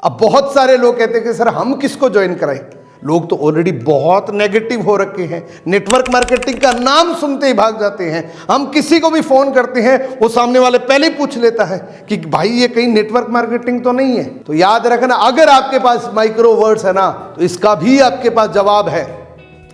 अब बहुत सारे लोग कहते हैं कि सर हम किसको ज्वाइन कराएं। लोग तो ऑलरेडी बहुत नेगेटिव हो रखे हैं, नेटवर्क मार्केटिंग का नाम सुनते ही भाग जाते हैं। हम किसी को भी फोन करते हैं वो सामने वाले पहले ही पूछ लेता है कि भाई ये कहीं नेटवर्क मार्केटिंग तो नहीं है। तो याद रखना, अगर आपके पास माइक्रो वर्ड्स है ना तो इसका भी आपके पास जवाब है।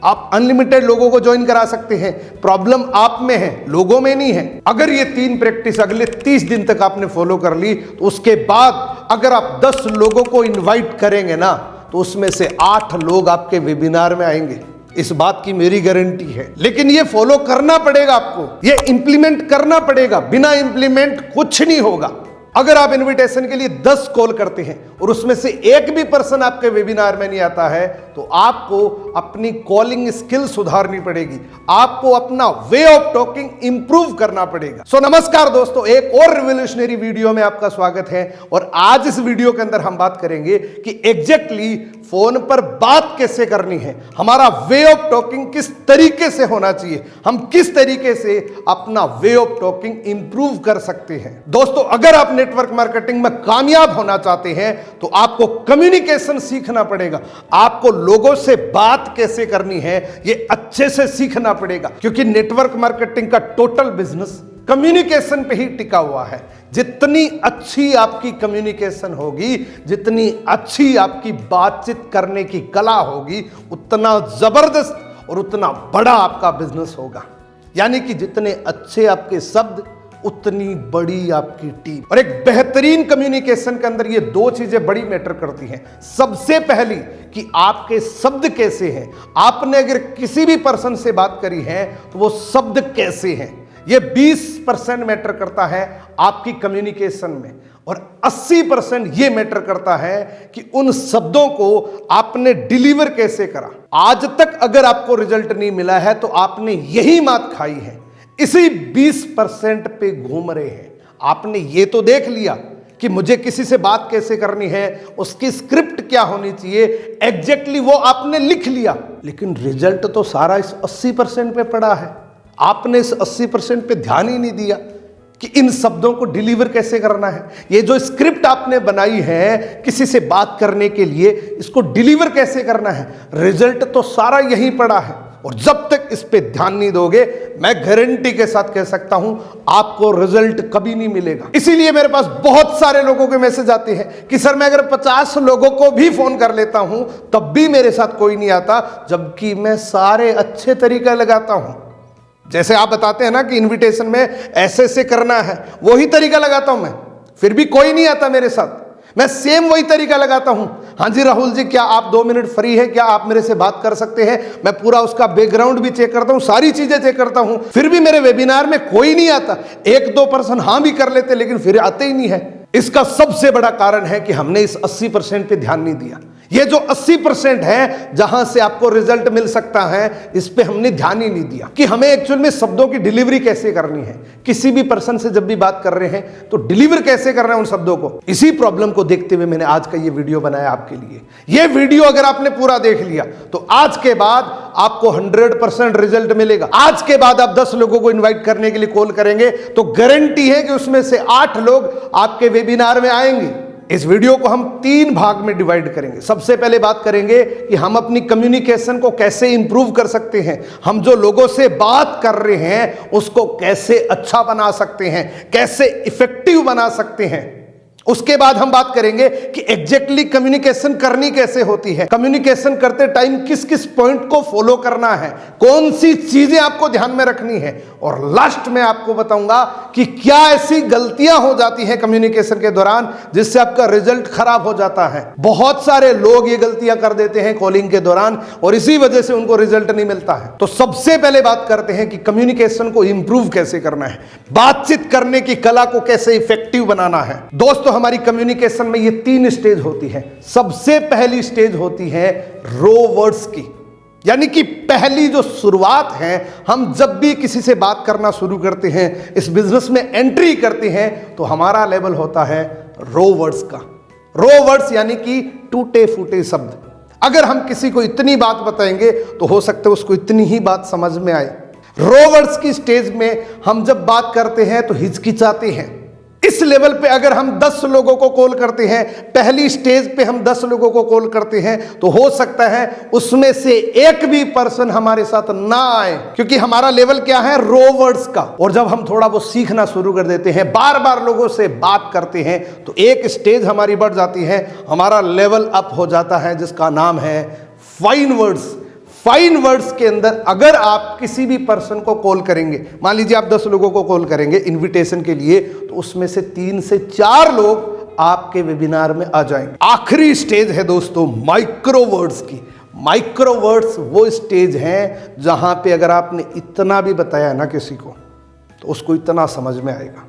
आप अनलिमिटेड लोगों को ज्वाइन करा सकते हैं। प्रॉब्लम आप में है, लोगों में नहीं है। अगर ये 3 प्रैक्टिस अगले 30 दिन तक आपने फॉलो कर ली तो उसके बाद अगर आप 10 लोगों को इनवाइट करेंगे ना तो उसमें से 8 लोग आपके वेबिनार में आएंगे। इस बात की मेरी गारंटी है। लेकिन ये फॉलो करना पड़ेगा आपको, ये इंप्लीमेंट करना पड़ेगा। बिना इंप्लीमेंट कुछ नहीं होगा। अगर आप इनविटेशन के लिए 10 कॉल करते हैं और उसमें से एक भी पर्सन आपके वेबिनार में नहीं आता है तो आपको अपनी कॉलिंग स्किल सुधारनी पड़ेगी। आपको अपना वे ऑफ टॉकिंग इंप्रूव करना पड़ेगा। नमस्कार दोस्तों, एक और रिवोल्यूशनरी वीडियो में आपका स्वागत है। और आज इस वीडियो के अंदर हम बात करेंगे कि एग्जैक्टली फोन पर बात कैसे करनी है, हमारा वे ऑफ टॉकिंग किस तरीके से होना चाहिए, हम किस तरीके से अपना वे ऑफ टॉकिंग इंप्रूव कर सकते हैं। दोस्तों, अगर आप नेटवर्क मार्केटिंग में कामयाब होना चाहते हैं तो आपको कम्युनिकेशन सीखना पड़ेगा। आपको लोगों से बात कैसे करनी है ये अच्छे से सीखना पड़ेगा, क्योंकि नेटवर्क मार्केटिंग का टोटल बिजनेस कम्युनिकेशन पे ही टिका हुआ है। जितनी अच्छी आपकी कम्युनिकेशन होगी, जितनी अच्छी आपकी बातचीत करने की कला होगी, उतना जबरदस्त और उतना बड़ा आपका बिजनेस होगा। यानी कि जितने अच्छे आपके शब्द उतनी बड़ी आपकी टीम। और एक बेहतरीन कम्युनिकेशन के अंदर ये 2 चीजें बड़ी मैटर करती हैं। सबसे पहली कि आपके शब्द कैसे हैं। आपने अगर किसी भी पर्सन से बात करी है तो वो शब्द कैसे हैं, ये 20% मैटर करता है आपकी कम्युनिकेशन में। और 80% ये मैटर करता है कि उन शब्दों को आपने डिलीवर कैसे करा। आज तक अगर आपको रिजल्ट नहीं मिला है तो आपने यही मात खाई है, इसी 20% पे घूम रहे हैं। आपने ये तो देख लिया कि मुझे किसी से बात कैसे करनी है, उसकी स्क्रिप्ट क्या होनी चाहिए, एग्जैक्टली वो आपने लिख लिया। लेकिन रिजल्ट तो सारा इस 80% पे पड़ा है। आपने इस 80% पे ध्यान ही नहीं दिया कि इन शब्दों को डिलीवर कैसे करना है। ये जो स्क्रिप्ट आपने बनाई है किसी से बात करने के लिए, इसको डिलीवर कैसे करना है, रिजल्ट तो सारा यहीं पड़ा है। और जब तक इस पे ध्यान नहीं दोगे, मैं गारंटी के साथ कह सकता हूं आपको रिजल्ट कभी नहीं मिलेगा। इसीलिए मेरे पास बहुत सारे लोगों के मैसेज आते हैं कि सर मैं अगर 50 लोगों को भी फोन कर लेता हूं तब भी मेरे साथ कोई नहीं आता, जबकि मैं सारे अच्छे तरीके लगाता हूं। जैसे आप बताते हैं ना कि इनविटेशन में ऐसे ऐसे करना है, वही तरीका लगाता हूं मैं, फिर भी कोई नहीं आता मेरे साथ। मैं सेम वही तरीका लगाता हूं। हाँ जी राहुल जी, क्या आप 2 मिनट फ्री है, क्या आप मेरे से बात कर सकते हैं। मैं पूरा उसका बैकग्राउंड भी चेक करता हूं, सारी चीजें चेक करता हूं, फिर भी मेरे वेबिनार में कोई नहीं आता। 1-2 पर्सन हाँ भी कर लेते लेकिन फिर आते ही नहीं है। इसका सबसे बड़ा कारण है कि हमने इस 80% पे ध्यान नहीं दिया। ये जो 80% है जहां से आपको रिजल्ट मिल सकता है, इस पे हमने ध्यान ही नहीं दिया कि हमें एक्चुअल में शब्दों की डिलीवरी कैसे करनी है। किसी भी पर्सन से जब भी बात कर रहे हैं तो डिलीवर कैसे करना है उन शब्दों को। इसी प्रॉब्लम को देखते हुए मैंने आज का ये वीडियो बनाया आपके लिए। ये वीडियो अगर आपने पूरा देख लिया तो आज के बाद आपको 100% रिजल्ट मिलेगा। आज के बाद आप 10 लोगों को इन्वाइट करने के लिए कॉल करेंगे तो गारंटी है कि उसमें से 8 लोग आपके वेबिनार में आएंगे। इस वीडियो को हम 3 भाग में डिवाइड करेंगे। सबसे पहले बात करेंगे कि हम अपनी कम्युनिकेशन को कैसे इंप्रूव कर सकते हैं, हम जो लोगों से बात कर रहे हैं उसको कैसे अच्छा बना सकते हैं, कैसे इफेक्टिव बना सकते हैं। उसके बाद हम बात करेंगे कि एग्जैक्टली कम्युनिकेशन करनी कैसे होती है, कम्युनिकेशन करते टाइम किस किस पॉइंट को फॉलो करना है, कौन सी चीजें आपको ध्यान में रखनी है। और लास्ट में आपको बताऊंगा कि क्या ऐसी गलतियां हो जाती हैं कम्युनिकेशन के दौरान जिससे आपका रिजल्ट खराब हो जाता है। बहुत सारे लोग ये गलतियां कर देते हैं कॉलिंग के दौरान और इसी वजह से उनको रिजल्ट नहीं मिलता है। तो सबसे पहले बात करते हैं कि कम्युनिकेशन को इंप्रूव कैसे करना है, बातचीत करने की कला को कैसे इफेक्टिव बनाना है। दोस्तों, हमारी कम्युनिकेशन में ये 3 स्टेज होती है। सबसे पहली स्टेज होती है रो वर्ड्स की, यानी कि पहली जो शुरुआत है, हम जब भी किसी से बात करना शुरू करते हैं, इस बिजनेस में एंट्री करते हैं तो हमारा लेवल होता है रो वर्ड्स का। रो वर्ड्स यानी कि टूटे फूटे शब्द। अगर हम किसी को इतनी बात बताएंगे तो हो सकता है उसको इतनी ही बात समझ में आए। रो वर्ड्स की स्टेज में हम जब बात करते हैं तो हिचकिचाते हैं। इस लेवल पे अगर हम 10 लोगों को कॉल करते हैं, पहली स्टेज पे हम 10 लोगों को कॉल करते हैं, तो हो सकता है उसमें से एक भी पर्सन हमारे साथ ना आए, क्योंकि हमारा लेवल क्या है, रो वर्ड्स का। और जब हम थोड़ा वो सीखना शुरू कर देते हैं, बार बार लोगों से बात करते हैं, तो एक स्टेज हमारी बढ़ जाती है, हमारा लेवल अप हो जाता है, जिसका नाम है फाइन वर्ड्स। फाइन वर्ड्स के अंदर अगर आप किसी भी पर्सन को कॉल करेंगे, मान लीजिए आप 10 लोगों को कॉल करेंगे इनविटेशन के लिए, तो उसमें से 3 से 4 लोग आपके वेबिनार में आ जाएंगे। आखिरी स्टेज है दोस्तों माइक्रो वर्ड्स की। माइक्रो वर्ड्स वो स्टेज है जहां पे अगर आपने इतना भी बताया ना किसी को, तो उसको इतना समझ में आएगा।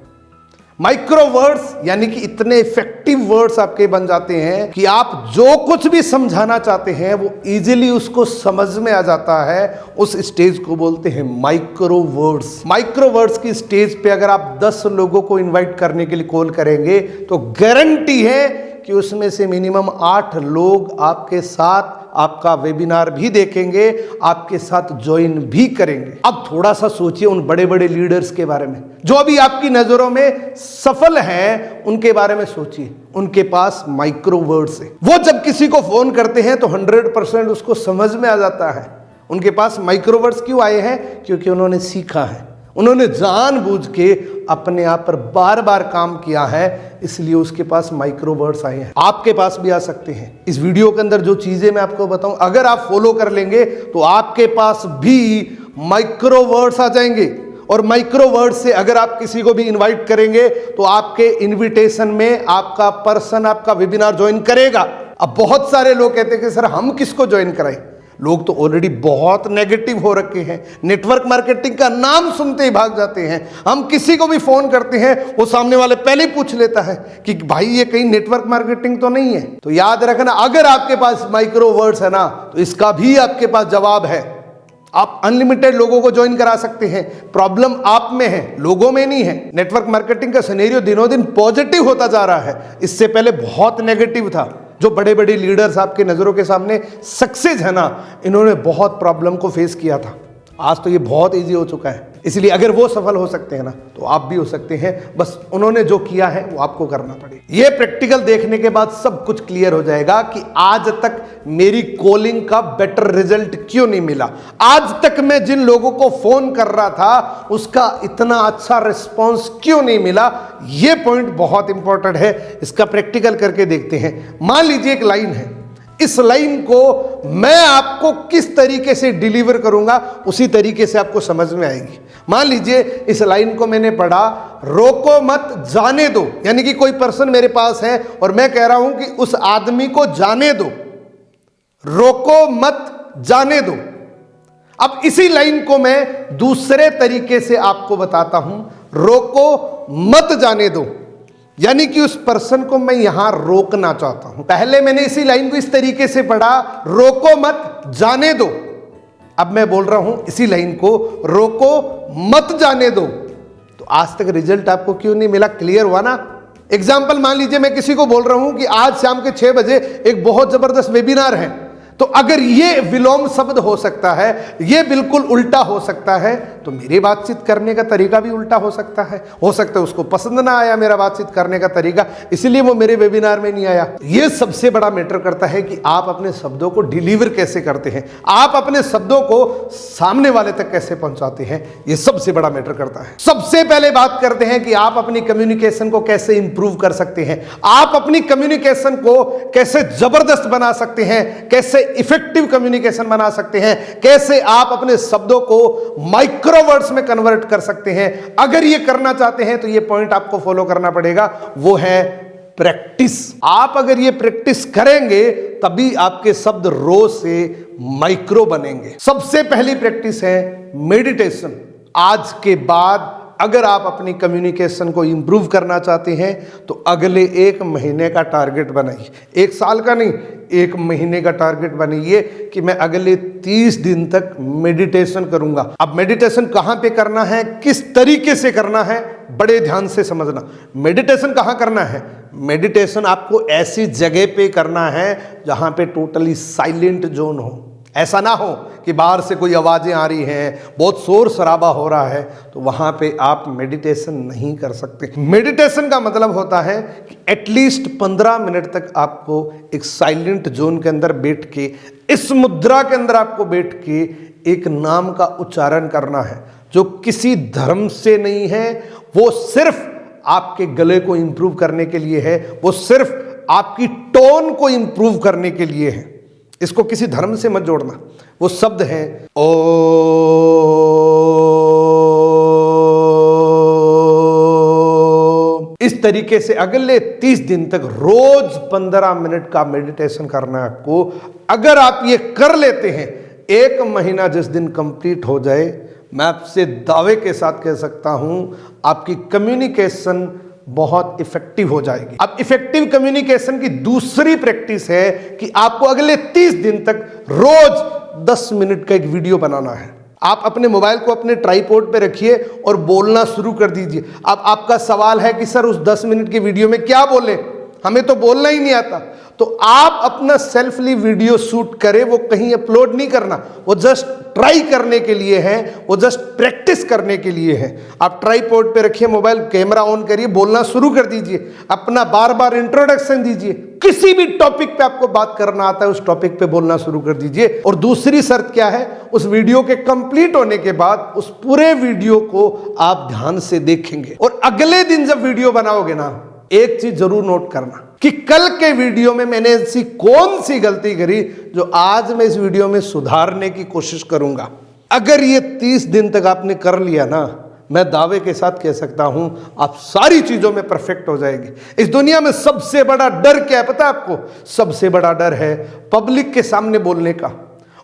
माइक्रो वर्ड्स यानी कि इतने इफेक्टिव वर्ड्स आपके बन जाते हैं कि आप जो कुछ भी समझाना चाहते हैं वो इजीली उसको समझ में आ जाता है। उस स्टेज को बोलते हैं माइक्रो वर्ड्स। माइक्रो वर्ड्स की स्टेज पे अगर आप 10 लोगों को इनवाइट करने के लिए कॉल करेंगे, तो गारंटी है कि उसमें से मिनिमम 8 लोग आपके साथ आपका वेबिनार भी देखेंगे, आपके साथ ज्वाइन भी करेंगे। अब थोड़ा सा सोचिए उन बड़े बड़े लीडर्स के बारे में जो अभी आपकी नजरों में सफल हैं, उनके बारे में सोचिए। उनके पास माइक्रो वर्ड्स है। वो जब किसी को फोन करते हैं तो 100% उसको समझ में आ जाता है। उनके पास माइक्रो वर्ड्स क्यों आए हैं? क्योंकि उन्होंने सीखा है, उन्होंने जानबूझ के अपने आप पर बार बार काम किया है, इसलिए उसके पास माइक्रो वर्ड्स आए हैं। आपके पास भी आ सकते हैं। इस वीडियो के अंदर जो चीजें मैं आपको बताऊं, अगर आप फॉलो कर लेंगे तो आपके पास भी माइक्रो वर्ड्स आ जाएंगे। और माइक्रो वर्ड्स से अगर आप किसी को भी इनवाइट करेंगे तो आपके इनविटेशन में आपका पर्सन आपका वेबिनार ज्वाइन करेगा। अब बहुत सारे लोग कहते हैं कि सर हम किसको ज्वाइन कराएं? लोग तो ऑलरेडी बहुत नेगेटिव हो रखे हैं, नेटवर्क मार्केटिंग का नाम सुनते ही भाग जाते हैं। हम किसी को भी फोन करते हैं, वो सामने वाले पहले ही पूछ लेता है कि भाई ये कहीं नेटवर्क मार्केटिंग तो नहीं है। तो याद रखना, अगर आपके पास माइक्रो वर्ड्स है ना, तो इसका भी आपके पास जवाब है। आप अनलिमिटेड लोगों को ज्वाइन करा सकते हैं। प्रॉब्लम आप में है, लोगों में नहीं है। नेटवर्क मार्केटिंग का सिनेरियो दिनों दिन पॉजिटिव होता जा रहा है, इससे पहले बहुत नेगेटिव था। जो बड़े बड़े लीडर्स आपके नजरों के सामने सक्सेस है ना, इन्होंने बहुत प्रॉब्लम को फेस किया था। आज तो ये बहुत इजी हो चुका है, इसलिए अगर वो सफल हो सकते हैं ना, तो आप भी हो सकते हैं। बस उन्होंने जो किया है वो आपको करना पड़ेगा। ये प्रैक्टिकल देखने के बाद सब कुछ क्लियर हो जाएगा कि आज तक मेरी कॉलिंग का बेटर रिजल्ट क्यों नहीं मिला। आज तक मैं जिन लोगों को फोन कर रहा था उसका इतना अच्छा रिस्पॉन्स क्यों नहीं मिला। ये पॉइंट बहुत इंपॉर्टेंट है, इसका प्रैक्टिकल करके देखते हैं। मान लीजिए एक लाइन है, इस लाइन को मैं आपको किस तरीके से डिलीवर करूंगा उसी तरीके से आपको समझ में आएगी। मान लीजिए इस लाइन को मैंने पढ़ा, रोको मत जाने दो, यानी कि कोई पर्सन मेरे पास है और मैं कह रहा हूं कि उस आदमी को जाने दो, रोको मत जाने दो। अब इसी लाइन को मैं दूसरे तरीके से आपको बताता हूं, रोको मत जाने दो, यानी कि उस पर्सन को मैं यहां रोकना चाहता हूं। पहले मैंने इसी लाइन को इस तरीके से पढ़ा, रोको मत जाने दो। अब मैं बोल रहा हूं इसी लाइन को, रोको मत जाने दो। तो आज तक रिजल्ट आपको क्यों नहीं मिला? क्लियर हुआ ना? एग्जाम्पल मान लीजिए मैं किसी को बोल रहा हूं कि आज शाम के 6 बजे एक बहुत जबरदस्त वेबिनार है, तो अगर ये विलोम शब्द हो सकता है, ये बिल्कुल उल्टा हो सकता है, तो मेरी बातचीत करने का तरीका भी उल्टा हो सकता है उसको पसंद ना आया मेरा बातचीत करने का तरीका, इसलिए वो मेरे वेबिनार में नहीं आया। ये सबसे बड़ा मैटर करता है कि आप अपने शब्दों को डिलीवर कैसे करते हैं, आप अपने शब्दों को सामने वाले तक कैसे पहुंचाते हैं, ये सबसे बड़ा मैटर करता है। सबसे पहले बात करते हैं कि आप अपनी कम्युनिकेशन को कैसे इंप्रूव कर सकते हैं, आप अपनी कम्युनिकेशन को कैसे जबरदस्त बना सकते हैं, कैसे इफेक्टिव कम्युनिकेशन बना सकते हैं, कैसे आप अपने शब्दों को माइक्रो वर्ड्स में कन्वर्ट कर सकते हैं। अगर ये करना चाहते हैं तो ये पॉइंट आपको फॉलो करना पड़ेगा, वो है प्रैक्टिस। आप अगर ये प्रैक्टिस करेंगे तभी आपके शब्द रो से माइक्रो बनेंगे। सबसे पहली प्रैक्टिस है मेडिटेशन। आज के बाद अगर आप अपनी कम्युनिकेशन को इंप्रूव करना चाहते हैं तो अगले 1 महीने का टारगेट बनाइए। 1 साल का नहीं, 1 महीने का टारगेट बनाइए कि मैं अगले 30 दिन तक मेडिटेशन करूंगा। अब मेडिटेशन कहां पे करना है, किस तरीके से करना है, बड़े ध्यान से समझना। मेडिटेशन कहां करना है? मेडिटेशन आपको ऐसी जगह पे करना है जहां पे टोटली साइलेंट जोन हो। ऐसा ना हो कि बाहर से कोई आवाज़ें आ रही हैं, बहुत शोर शराबा हो रहा है, तो वहाँ पे आप मेडिटेशन नहीं कर सकते। मेडिटेशन का मतलब होता है कि एटलीस्ट 15 मिनट तक आपको एक साइलेंट जोन के अंदर बैठ के, इस मुद्रा के अंदर आपको बैठ के एक नाम का उच्चारण करना है, जो किसी धर्म से नहीं है, वो सिर्फ आपके गले को इंप्रूव करने के लिए है, वो सिर्फ आपकी टोन को इंप्रूव करने के लिए है। इसको किसी धर्म से मत जोड़ना। वो शब्द हैं ओ, इस तरीके से अगले 30 दिन तक रोज 15 मिनट का मेडिटेशन करना है आपको। अगर आप ये कर लेते हैं, 1 महीना जिस दिन कंप्लीट हो जाए, मैं आपसे दावे के साथ कह सकता हूं आपकी कम्युनिकेशन बहुत इफेक्टिव हो जाएगी। अब इफेक्टिव कम्युनिकेशन की दूसरी प्रैक्टिस है कि आपको अगले 30 दिन तक रोज 10 मिनट का एक वीडियो बनाना है। आप अपने मोबाइल को अपने ट्राइपॉड पे रखिए और बोलना शुरू कर दीजिए। अब आपका सवाल है कि सर उस 10 मिनट की वीडियो में क्या बोले, हमें तो बोलना ही नहीं आता। तो आप अपना सेल्फली वीडियो शूट करें, वो कहीं अपलोड नहीं करना, वो जस्ट ट्राई करने के लिए है, वो जस्ट प्रैक्टिस करने के लिए है। आप ट्राइपॉड पे रखिए मोबाइल, कैमरा ऑन करिए, बोलना शुरू कर दीजिए, अपना बार बार इंट्रोडक्शन दीजिए। किसी भी टॉपिक पे आपको बात करना आता है, उस टॉपिक पे बोलना शुरू कर दीजिए। और दूसरी शर्त क्या है, उस वीडियो के कंप्लीट होने के बाद उस पूरे वीडियो को आप ध्यान से देखेंगे। और अगले दिन जब वीडियो बनाओगे ना, एक चीज जरूर नोट करना कि कल के वीडियो में मैंने ऐसी कौन सी गलती करी जो आज मैं इस वीडियो में सुधारने की कोशिश करूंगा। अगर ये 30 दिन तक आपने कर लिया ना, मैं दावे के साथ कह सकता हूं आप सारी चीजों में परफेक्ट हो जाएगी। इस दुनिया में सबसे बड़ा डर क्या है पता है आपको? सबसे बड़ा डर है पब्लिक के सामने बोलने का,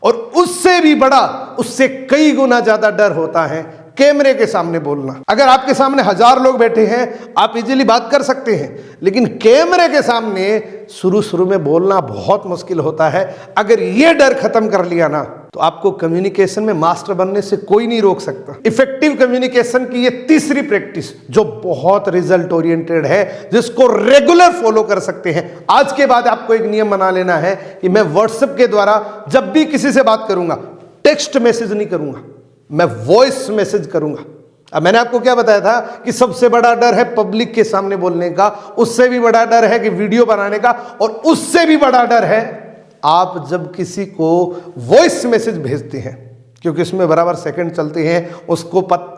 और उससे भी बड़ा, उससे कई गुना ज्यादा डर होता है कैमरे के सामने बोलना। अगर आपके सामने 1000 लोग बैठे हैं, आप इजीली बात कर सकते हैं, लेकिन कैमरे के सामने शुरू में बोलना बहुत मुश्किल होता है। अगर ये डर खत्म कर लिया ना, तो आपको कम्युनिकेशन में मास्टर बनने से कोई नहीं रोक सकता। इफेक्टिव कम्युनिकेशन की ये तीसरी प्रैक्टिस जो बहुत रिजल्ट ओरिएंटेड है, जिसको रेगुलर फॉलो कर सकते हैं। आज के बाद आपको एक नियम बना लेना है कि मैं व्हाट्सएप के द्वारा जब भी किसी से बात करूंगा, टेक्स्ट मैसेज नहीं करूंगा, मैं वॉइस मैसेज करूंगा। अब मैंने आपको क्या बताया था कि सबसे बड़ा डर है पब्लिक के सामने बोलने का, उससे भी बड़ा डर है कि वीडियो बनाने का, और उससे भी बड़ा डर है आप जब किसी को वॉइस मैसेज भेजते हैं, क्योंकि इसमें बराबर सेकंड चलते हैं।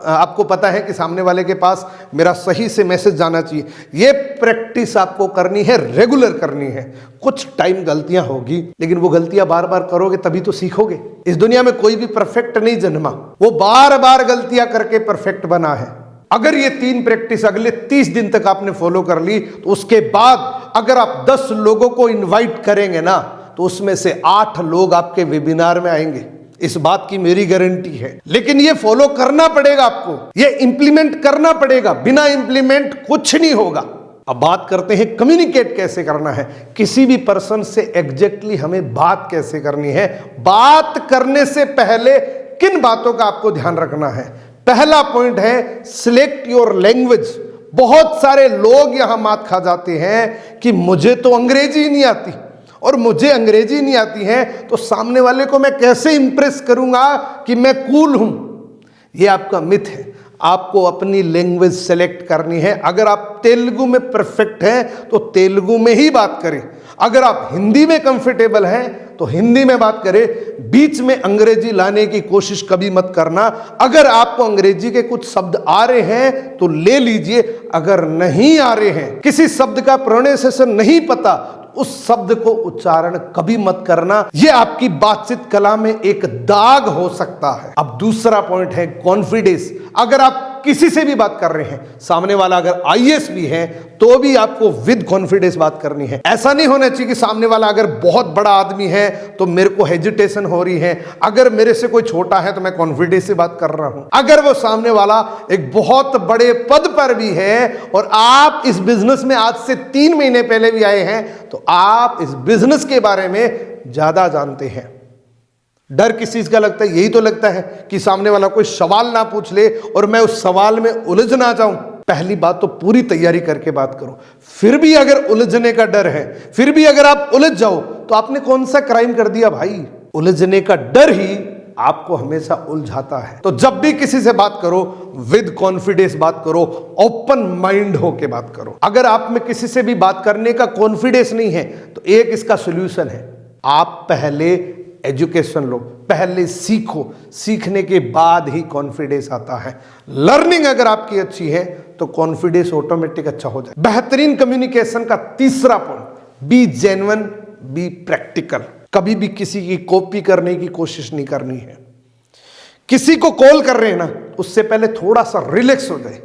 आपको पता है कि सामने वाले के पास मेरा सही से मैसेज जाना चाहिए। ये प्रैक्टिस आपको करनी है, रेगुलर करनी है। कुछ टाइम गलतियां होगी, लेकिन वो गलतियां बार बार करोगे तभी तो सीखोगे। इस दुनिया में कोई भी परफेक्ट नहीं जन्मा, वो बार बार गलतियां करके परफेक्ट बना है। अगर ये 3 प्रैक्टिस अगले 30 दिन तक आपने फॉलो कर ली, तो उसके बाद अगर आप 10 लोगों को इन्वाइट करेंगे ना, तो उसमें से 8 लोग आपके वेबिनार में आएंगे। इस बात की मेरी गारंटी है। लेकिन ये फॉलो करना पड़ेगा आपको, ये इंप्लीमेंट करना पड़ेगा। बिना इंप्लीमेंट कुछ नहीं होगा। अब बात करते हैं कम्युनिकेट कैसे करना है, किसी भी पर्सन से एग्जैक्टली हमें बात कैसे करनी है। बात करने से पहले किन बातों का आपको ध्यान रखना है? पहला पॉइंट है सिलेक्ट योर लैंग्वेज। बहुत सारे लोग यहां मात खा जाते हैं कि मुझे तो अंग्रेजी नहीं आती, और मुझे अंग्रेजी नहीं आती है तो सामने वाले को मैं कैसे इंप्रेस करूंगा कि मैं कूल हूं। यह आपका मिथ है। आपको अपनी लैंग्वेज सेलेक्ट करनी है। अगर आप तेलुगु में परफेक्ट हैं तो तेलुगु में ही बात करें। अगर आप हिंदी में कंफर्टेबल हैं तो हिंदी में बात करें। बीच में अंग्रेजी लाने की कोशिश कभी मत करना। अगर आपको अंग्रेजी के कुछ शब्द आ रहे हैं तो ले लीजिए, अगर नहीं आ रहे हैं, किसी शब्द का प्रोनाउंसिएशन नहीं पता, उस शब्द को उच्चारण कभी मत करना। यह आपकी बातचीत कला में एक दाग हो सकता है। अब दूसरा पॉइंट है कॉन्फिडेंस। अगर आप किसी से भी बात कर रहे हैं, सामने वाला अगर आईएएस भी है तो भी आपको विद कॉन्फिडेंस बात करनी है। ऐसा नहीं होना चाहिए कि सामने वाला अगर बहुत बड़ा आदमी है तो मेरे को हेजिटेशन हो रही है, अगर मेरे से कोई छोटा है तो मैं कॉन्फिडेंस से बात कर रहा हूं। अगर वो सामने वाला एक बहुत बड़े पद पर भी है और आप इस बिजनेस में आज से 3 महीने पहले भी आए हैं, तो आप इस बिजनेस के बारे में ज्यादा जानते हैं। डर किस चीज का लगता है? यही तो लगता है कि सामने वाला कोई सवाल ना पूछ ले और मैं उस सवाल में उलझ ना जाऊं। पहली बात तो पूरी तैयारी करके बात करो। फिर भी अगर उलझने का डर है, फिर भी अगर आप उलझ जाओ, तो आपने कौन सा क्राइम कर दिया भाई? उलझने का डर ही आपको हमेशा उलझाता है। तो जब भी किसी से बात करो, विद कॉन्फिडेंस बात करो, ओपन माइंड होके बात करो। अगर आप में किसी से भी बात करने का कॉन्फिडेंस नहीं है तो एक इसका सॉल्यूशन है, आप पहले एजुकेशन लो, पहले सीखो, सीखने के बाद ही कॉन्फिडेंस आता है। लर्निंग अगर आपकी अच्छी है तो कॉन्फिडेंस ऑटोमेटिक अच्छा हो जाए। बेहतरीन कम्युनिकेशन का तीसरा point, B genuine, be practical. कभी भी किसी की कॉपी करने की कोशिश नहीं करनी है। किसी को कॉल कर रहे हैं ना, उससे पहले थोड़ा सा रिलैक्स हो जाए।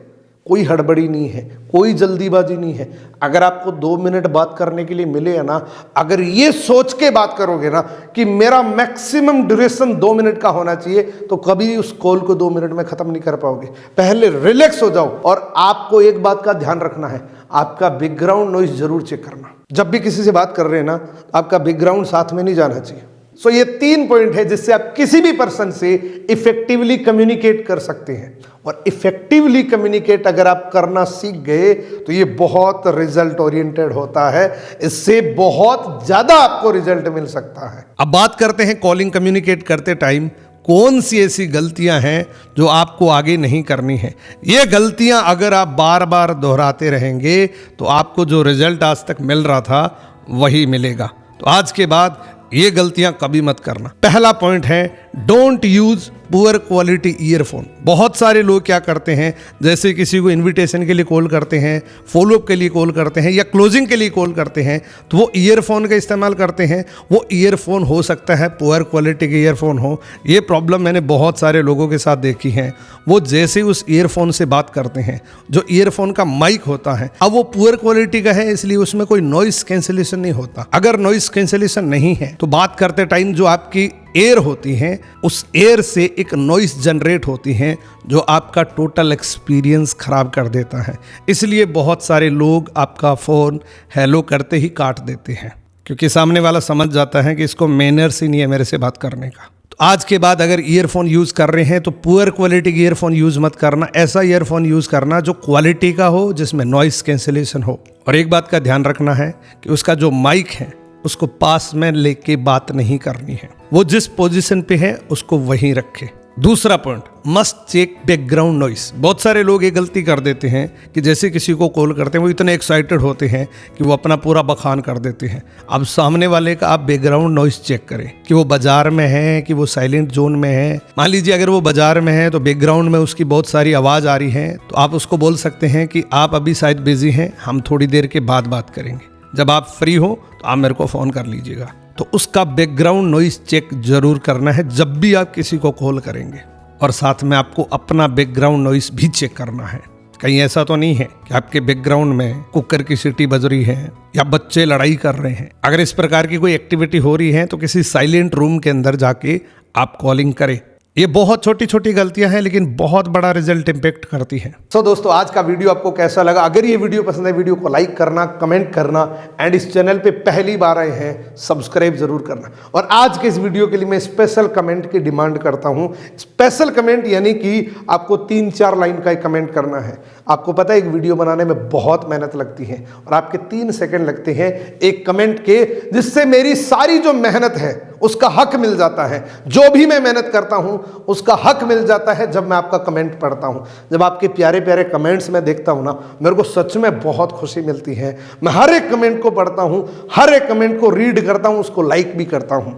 कोई हड़बड़ी नहीं है, कोई जल्दीबाजी नहीं है। अगर आपको 2 मिनट बात करने के लिए मिले है ना, अगर ये सोच के बात करोगे ना कि मेरा मैक्सिमम ड्यूरेशन 2 मिनट का होना चाहिए, तो कभी उस कॉल को 2 मिनट में खत्म नहीं कर पाओगे। पहले रिलैक्स हो जाओ। और आपको एक बात का ध्यान रखना है, आपका बैकग्राउंड नॉइज जरूर चेक करना। जब भी किसी से बात कर रहे हैं ना, आपका बैकग्राउंड साथ में नहीं जाना चाहिए। सो ये 3 पॉइंट है जिससे आप किसी भी पर्सन से इफेक्टिवली कम्युनिकेट कर सकते हैं। और इफेक्टिवली कम्युनिकेट अगर आप करना सीख गए तो ये बहुत रिजल्ट ओरिएंटेड होता है। इससे बहुत ज्यादा आपको रिजल्ट मिल सकता है। अब बात करते हैं कॉलिंग कम्युनिकेट करते टाइम कौन सी ऐसी गलतियां हैं जो आपको आगे नहीं करनी है। ये गलतियां अगर आप बार बार दोहराते रहेंगे तो आपको जो रिजल्ट आज तक मिल रहा था वही मिलेगा। तो आज के बाद ये गलतियां कभी मत करना। पहला पॉइंट है, don't use poor quality earphone. बहुत सारे लोग क्या करते हैं, जैसे किसी को इनविटेशन के लिए कॉल करते हैं, फॉलोअप के लिए कॉल करते हैं या क्लोजिंग के लिए कॉल करते हैं, तो वो ईयरफोन का इस्तेमाल करते हैं। वो ईयरफोन हो सकता है पुअर क्वालिटी के ईयरफोन हो। ये प्रॉब्लम मैंने बहुत सारे लोगों के साथ देखी है। वो जैसे उस ईयरफोन से बात करते हैं, जो ईयरफोन का माइक होता है, अब वो पुअर क्वालिटी का है इसलिए उसमें कोई नॉइस कैंसिलेशन नहीं होता। अगर नॉइस कैंसिलेशन नहीं है तो बात करते टाइम जो आपकी एयर होती है, उस एयर से एक नॉइस जनरेट होती है जो आपका टोटल एक्सपीरियंस खराब कर देता है। इसलिए बहुत सारे लोग आपका फ़ोन हेलो करते ही काट देते हैं, क्योंकि सामने वाला समझ जाता है कि इसको मैनर्स ही नहीं है मेरे से बात करने का। तो आज के बाद अगर ईयरफोन यूज़ कर रहे हैं तो पुअर क्वालिटी की ईयरफोन यूज़ मत करना। ऐसा ईयरफोन यूज़ करना जो क्वालिटी का हो, जिसमें नॉइस कैंसिलेशन हो। और एक बात का ध्यान रखना है कि उसका जो माइक है उसको पास में लेके बात नहीं करनी है। वो जिस पोजीशन पे है उसको वहीं रखे। दूसरा point, must check background noise. बहुत सारे लोग ये गलती कर देते हैं कि जैसे किसी को कॉल करते हैं वो इतने एक्साइटेड होते हैं कि वो अपना पूरा बखान कर देते हैं। अब सामने वाले का आप बैकग्राउंड नॉइस चेक करें कि वो बाजार में है कि वो साइलेंट जोन में है। मान लीजिए अगर वो बाजार में है तो बैकग्राउंड में उसकी बहुत सारी आवाज़ आ रही है, तो आप उसको बोल सकते हैं कि आप अभी शायद बिजी हैं, हम थोड़ी देर के बाद बात करेंगे। जब आप फ्री हो तो आप मेरे को फ़ोन कर लीजिएगा। तो उसका बैकग्राउंड नॉइस चेक जरूर करना है जब भी आप किसी को कॉल करेंगे। और साथ में आपको अपना बैकग्राउंड नॉइस भी चेक करना है। कहीं ऐसा तो नहीं है कि आपके बैकग्राउंड में कुकर की सीटी बज रही है या बच्चे लड़ाई कर रहे हैं। अगर इस प्रकार की कोई एक्टिविटी हो रही है तो किसी साइलेंट रूम के अंदर जाके आप कॉलिंग करें। ये बहुत छोटी छोटी गलतियां हैं लेकिन बहुत बड़ा रिजल्ट इंपैक्ट करती हैं। सो दोस्तों, आज का वीडियो आपको कैसा लगा? अगर ये वीडियो पसंद है, वीडियो को लाइक करना, कमेंट करना एंड इस चैनल पे पहली बार आए हैं सब्सक्राइब जरूर करना। और आज के इस वीडियो के लिए मैं स्पेशल कमेंट की डिमांड करता हूं। स्पेशल कमेंट यानी कि आपको 3-4 लाइन का कमेंट करना है। आपको पता है एक वीडियो बनाने में बहुत मेहनत लगती है और आपके 3 सेकंड लगते हैं एक कमेंट के, जिससे मेरी सारी जो मेहनत है उसका हक मिल जाता है। जो भी मैं मेहनत करता हूं उसका हक मिल जाता है जब मैं आपका कमेंट पढ़ता हूं। जब आपके प्यारे प्यारे कमेंट्स में देखता हूं ना, मेरे को सच में बहुत खुशी मिलती है। मैं हर एक कमेंट को पढ़ता हूं, हर एक कमेंट को रीड करता हूं, उसको लाइक भी करता हूं।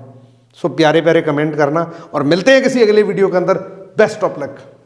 सो प्यारे प्यारे कमेंट करना और मिलते हैं किसी अगले वीडियो के अंदर। Best of luck.